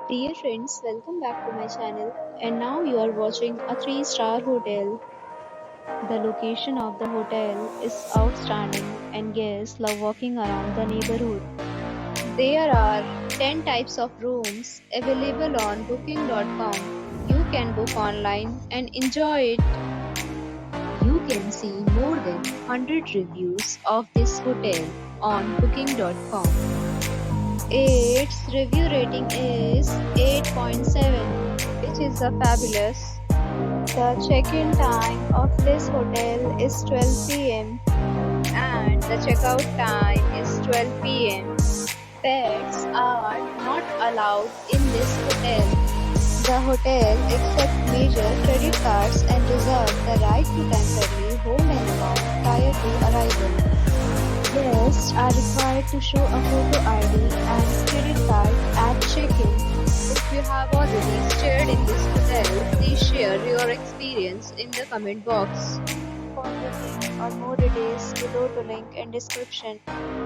Dear friends, welcome back to my channel. And now you are watching a 3-star hotel. The location of the hotel is outstanding and guests love walking around the neighborhood. There are 10 types of rooms available on booking.com. You can book online and enjoy it. You can see more than 100 reviews of this hotel on booking.com. Its review rating is 8.7, which is a fabulous. The check-in time of this hotel is 12 p.m. and the checkout time is 12 p.m. Pets are not allowed in this hotel. The hotel accepts major credit cards and reserves the right to temporarily hold an amount prior to arrival. Guests are required to show a photo ID and credit card at check-in. If you have already stayed in this hotel, please share your experience in the comment box. For booking or more details, below the link in description.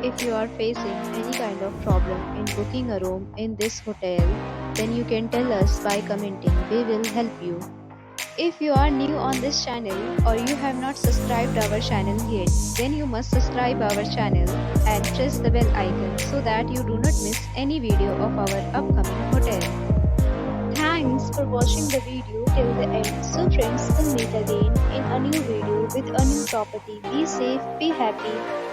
If you are facing any kind of problem in booking a room in this hotel, then you can tell us by commenting. We will help you. If you are new on this channel or you have not subscribed our channel yet, then you must subscribe our channel and press the bell icon so that you do not miss any video of our upcoming hotel. Thanks for watching the video till the end. So friends, we'll meet again in a new video with a new property. Be safe, be happy.